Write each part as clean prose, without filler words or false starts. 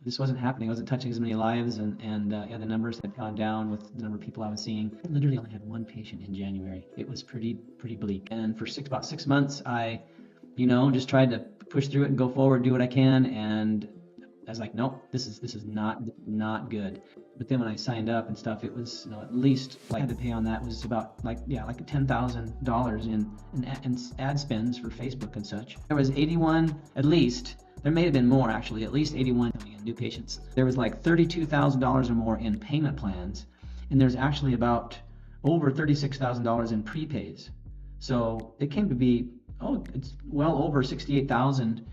this wasn't happening. I wasn't touching as many lives, and yeah, the numbers had gone down with the number of people I was seeing. I literally only had one patient in January. It was pretty bleak. And for about 6 months, I, just tried to push through it and go forward, do what I can, and I was like, nope, this is not good. But then when I signed up and stuff, it was, at least I had to pay on that was about like $10,000 in ad spends for Facebook and such. There was 81 at least. There may have been more actually, at least 81 coming in new patients. There was like $32,000 or more in payment plans, and there's actually about over $36,000 in prepays. So it came to be, it's well over 68,000,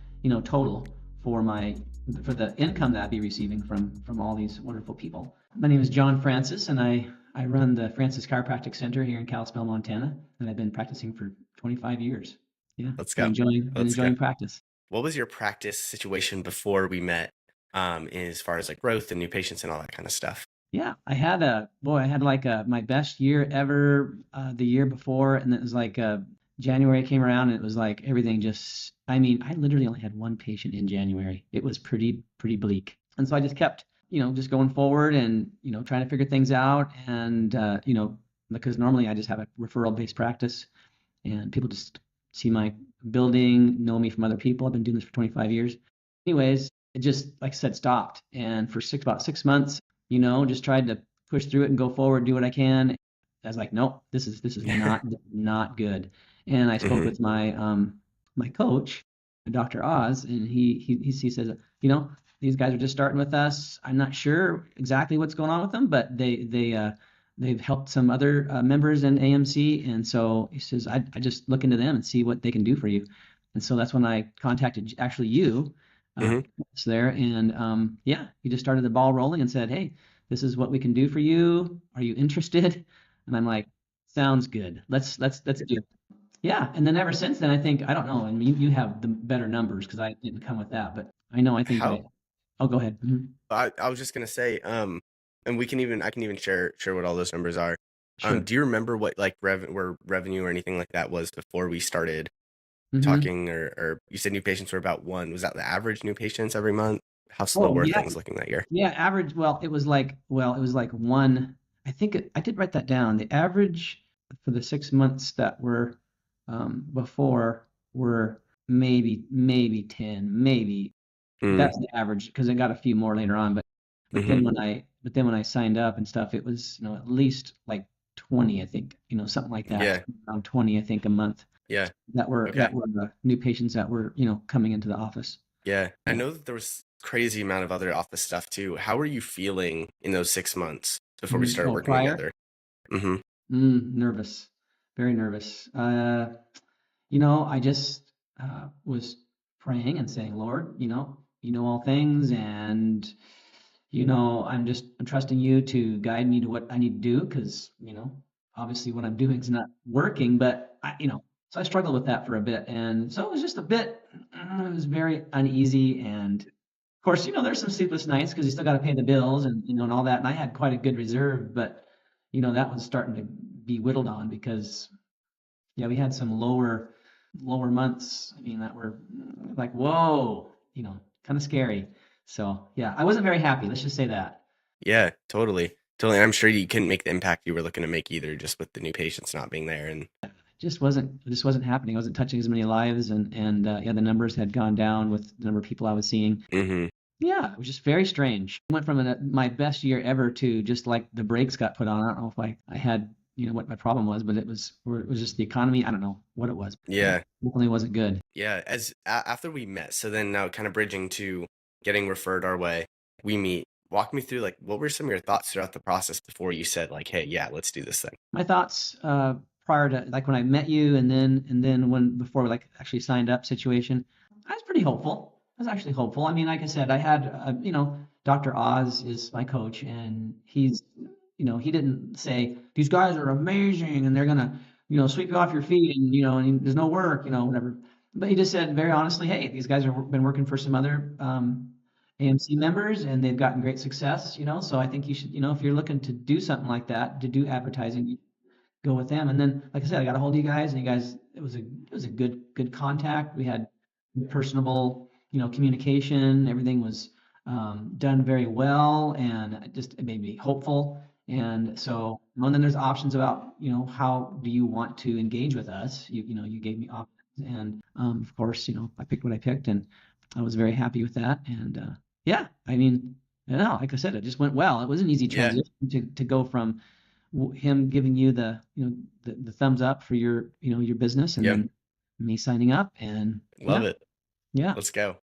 total for the income that I'd be receiving from all these wonderful people. My name is John Francis, and I run the Francis Chiropractic Center here in Kalispell, Montana, and I've been practicing for 25 years. Yeah, Let's go. enjoying practice. What was your practice situation before we met, as far as like growth and new patients and all that kind of stuff? Yeah, I had my best year ever the year before, and it was like January came around and it was like everything just, I literally only had one patient in January. It was pretty bleak. And so I just kept, just going forward and, trying to figure things out. And, because normally I just have a referral-based practice and people just see my building, know me from other people. I've been doing this for 25 years. Anyways, it just, like I said, stopped. And for about 6 months, just tried to push through it and go forward, do what I can. I was like, nope, this is not good. And I spoke with my my coach, Dr. Oz, and he says, these guys are just starting with us. I'm not sure exactly what's going on with them, but they've helped some other members in AMC, and so he says, I just look into them and see what they can do for you. And so that's when I contacted actually you there, and yeah, he just started the ball rolling and said, hey, this is what we can do for you. Are you interested? And I'm like, sounds good. Let's do it. Yeah, and then ever since then, I think, I don't know, and you have the better numbers because I didn't come with that, but I think oh, go ahead. I was just gonna say, and I can even share what all those numbers are. Sure. Do you remember what like revenue or anything like that was before we started Mm-hmm. talking, or you said new patients were about one? Was that the average new patients every month? How slow were things looking that year? Yeah, average. Well, it was like one. I think I did write that down. The average for the 6 months that were before were maybe 10, maybe. That's the average because I got a few more later on. But then when I signed up and stuff, it was at least like 20, I think, something like that. Yeah. Around 20, I think, a month. Yeah. That were new patients that were coming into the office. Yeah, I know that there was crazy amount of other office stuff too. How were you feeling in those 6 months before we started working together? Nervous, very nervous. I just was praying and saying, Lord, you know all things, and I'm trusting you to guide me to what I need to do because obviously what I'm doing is not working, but so I struggled with that for a bit, and so it was just a bit. It was very uneasy, and of course, there's some sleepless nights because you still got to pay the bills and and all that. And I had quite a good reserve, but that was starting to be whittled on because we had some lower months. That were like whoa, kind of scary. So yeah, I wasn't very happy. Let's just say that. Yeah, totally. I'm sure you couldn't make the impact you were looking to make either, just with the new patients not being there. And just wasn't happening. I wasn't touching as many lives, and yeah, the numbers had gone down with the number of people I was seeing. Yeah, it was just very strange. I went from my best year ever to just like the brakes got put on. I don't know if I had what my problem was, but it was just the economy. I don't know what it was. Yeah, it definitely wasn't good. Yeah, after we met, so then now kind of bridging to getting referred our way, we meet. Walk me through like what were some of your thoughts throughout the process before you said like, hey, yeah, let's do this thing. My thoughts prior to like when I met you, and then when before we like actually signed up situation, I was pretty hopeful. I was actually hopeful. Like I said, I had Dr. Oz is my coach, and he's he didn't say these guys are amazing and they're gonna sweep you off your feet and and there's no work whatever. But he just said very honestly, hey, these guys have been working for some other AMC members and they've gotten great success. So I think you should if you're looking to do something like that, to do advertising, go with them. And then, like I said, I got a hold of you guys, and you guys, it was a good contact. We had personable, communication. Everything was done very well, and it made me hopeful. And so, and then there's options about, how do you want to engage with us? You gave me options, and of course, I picked what I picked, and I was very happy with that. And yeah, I mean, like I said, it just went well. It was an easy Yeah. transition to go from him giving you the thumbs up for your business, and Yep. then me signing up, and Love yeah, it. yeah. Let's go.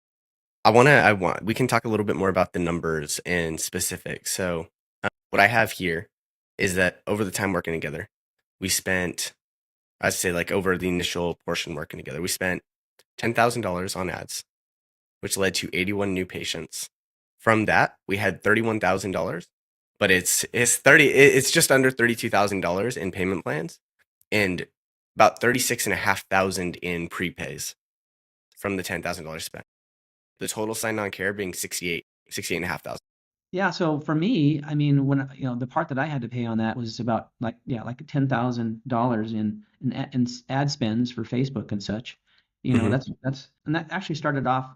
We can talk a little bit more about the numbers and specifics. So, what I have here is that over the time working together, we spent, I'd say like over the initial portion working together, we spent $10,000 on ads, which led to 81 new patients. From that, we had $31,000, but it's just under $32,000 in payment plans and about 36,500 in prepays from the $10,000 spent. The total signed on care being 68,500. Yeah, so for me, I mean, the part that I had to pay on that was about like $10,000 in ad spends for Facebook and such. Mm-hmm. And that actually started off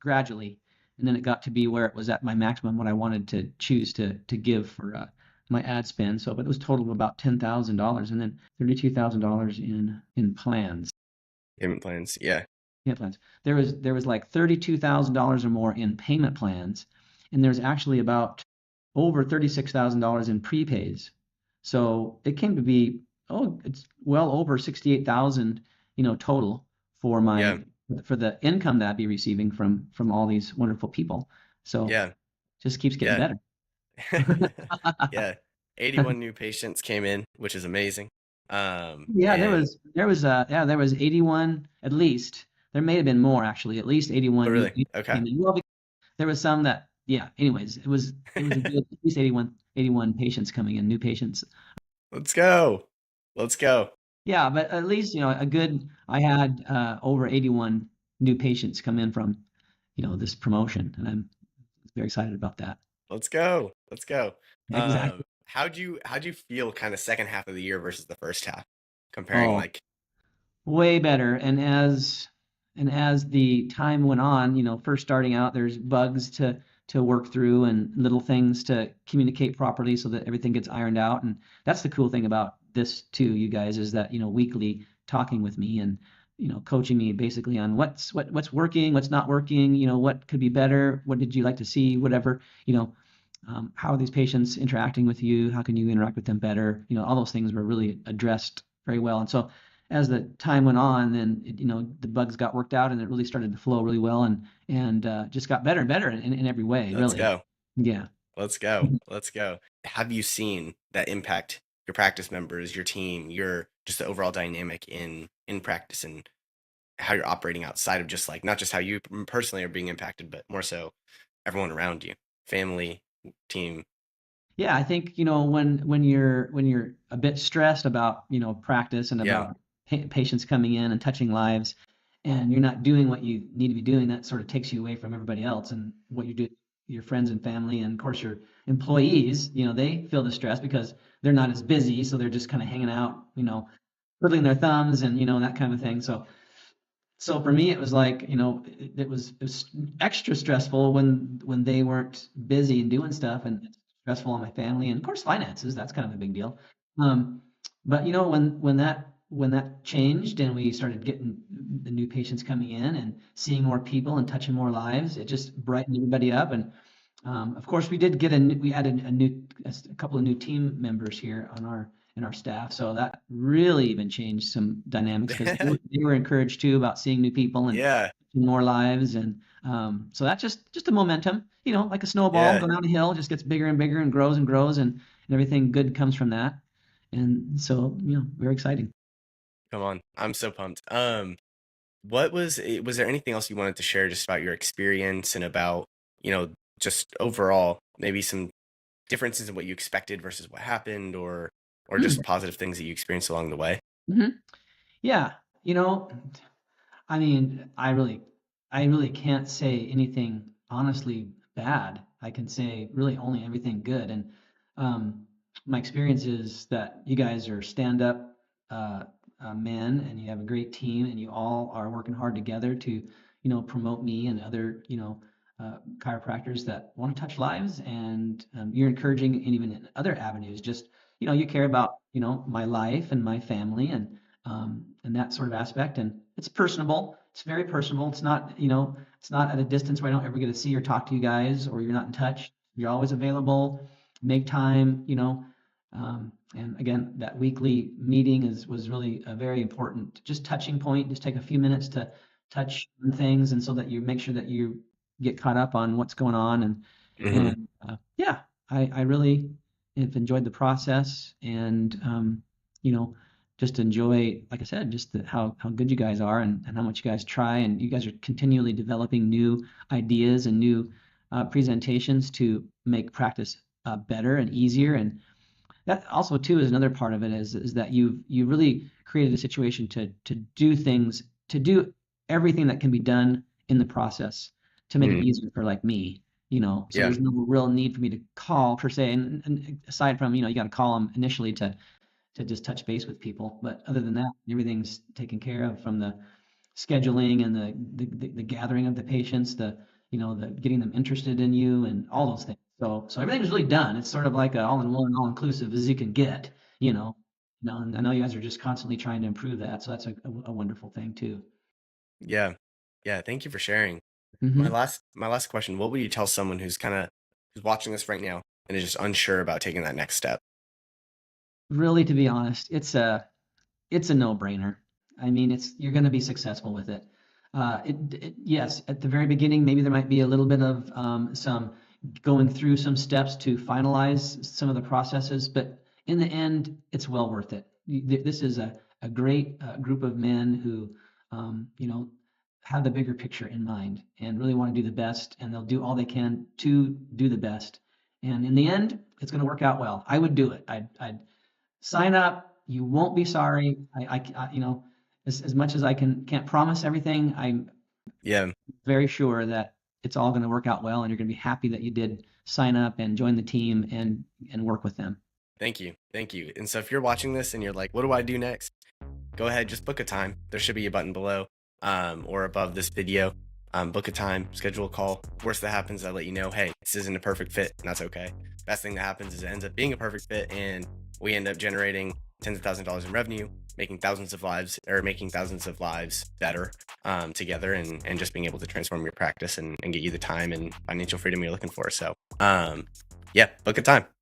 gradually, and then it got to be where it was at my maximum what I wanted to choose to give for my ad spend. So, but it was total of about $10,000, and then $32,000 in plans. Payment plans. Yeah. Payment plans. There was like $32,000 or more in payment plans, and there's actually about over $36,000 in prepays. So it came to be, it's well over 68,000, total for Yeah. for the income that I'd be receiving from all these wonderful people. So Yeah. just keeps getting Yeah. better. Yeah. 81 new patients came in, which is amazing. Yeah, And there was 81 at least. There may have been more actually, at least oh 81 new really? people Okay. came in. Well, there was some that, yeah, anyways, it was a good at least 81 patients coming in, new patients. Let's go. Let's go. Yeah, but at least, I had over 81 new patients come in from, this promotion, and I'm very excited about that. Let's go. Let's go. Exactly. How'd you feel kind of second half of the year versus the first half? Comparing Oh, like way better. And as the time went on, first starting out, there's bugs to work through and little things to communicate properly so that everything gets ironed out. And that's the cool thing about this too, you guys, is that, weekly talking with me and, coaching me basically on what's working, what's not working, what could be better, what did you like to see, whatever, how are these patients interacting with you? How can you interact with them better? All those things were really addressed very well. And so as the time went on, then the bugs got worked out, and it really started to flow really well, and just got better and better in every way, let's really. go. Yeah. Let's go. Let's go. Have you seen that impact your practice members, your team, your just the overall dynamic in practice and how you're operating outside of just like not just how you personally are being impacted, but more so everyone around you, family, team. Yeah, I think, when you're a bit stressed about, practice and Yeah. about patients coming in and touching lives, and you're not doing what you need to be doing, that sort of takes you away from everybody else and what you do, your friends and family, and of course your employees, they feel the stress because they're not as busy, so they're just kind of hanging out, twiddling their thumbs and, that kind of thing. So for me, it was like, it was extra stressful when they weren't busy and doing stuff, and it's stressful on my family and of course finances. That's kind of a big deal. Um, but when that changed and we started getting the new patients coming in and seeing more people and touching more lives, it just brightened everybody up. And of course, we added a couple of new team members here in our staff, so that really even changed some dynamics because they were encouraged too about seeing new people and Yeah. more lives, and so that's just a momentum, like a snowball Yeah. going down a hill, just gets bigger and bigger and grows, and everything good comes from that, and so very exciting. Come on. I'm so pumped. Was there anything else you wanted to share just about your experience and about, you know, just overall, maybe some differences in what you expected versus what happened or just positive things that you experienced along the way? Hmm. Yeah, you know, I mean, I really can't say anything honestly bad. I can say really only everything good. And my experience is that you guys are stand-up uh, men, and you have a great team, and you all are working hard together to, promote me and other, chiropractors that want to touch lives, and you're encouraging, and even in other avenues, just you care about my life and my family, and that sort of aspect, and it's personable. It's very personable. It's not it's not at a distance where I don't ever get to see or talk to you guys, or you're not in touch. You're always available. Make time. And again, that weekly meeting was really a very important, just touching point. Just take a few minutes to touch on things, and so that you make sure that you get caught up on what's going on. And Hmm. and yeah, I really have enjoyed the process, and just enjoy, like I said, just how good you guys are, and how much you guys try, and you guys are continually developing new ideas and new presentations to make practice better and easier. And that also too is another part of it, is that you really created a situation to do everything that can be done in the process to make it Hmm. easier for like me. So Yeah. there's no real need for me to call per se, and aside from you got to call them initially to just touch base with people, but other than that, everything's taken care of, from the scheduling and the gathering of the patients, the getting them interested in you, and all those things. So everything was really done. It's sort of like a all-in-one, all-inclusive as you can get, you know. And I know you guys are just constantly trying to improve that, so that's a wonderful thing too. Yeah. Yeah. Thank you for sharing. Hmm. My last question, what would you tell someone who's watching this right now and is just unsure about taking that next step? Really, to be honest, it's a no-brainer. I mean, you're going to be successful with it. Yes, at the very beginning, maybe there might be a little bit of some going through some steps to finalize some of the processes, but in the end, it's well worth it. This is a great group of men who, have the bigger picture in mind and really want to do the best, and they'll do all they can to do the best. And in the end, it's going to work out well. I would do it. I'd sign up. You won't be sorry. As much as I can't promise everything, I'm Yeah. very sure that it's all going to work out well, and you're going to be happy that you did sign up and join the team and work with them. Thank you. Thank you. And so if you're watching this and you're like, what do I do next? Go ahead, just book a time. There should be a button below or above this video. Book a time, schedule a call. Worst that happens, I let you know, hey, this isn't a perfect fit, and that's okay. Best thing that happens is it ends up being a perfect fit, and we end up generating tens of thousands of dollars in revenue, making thousands of lives better together, and just being able to transform your practice and get you the time and financial freedom you're looking for. So, yeah, book a time.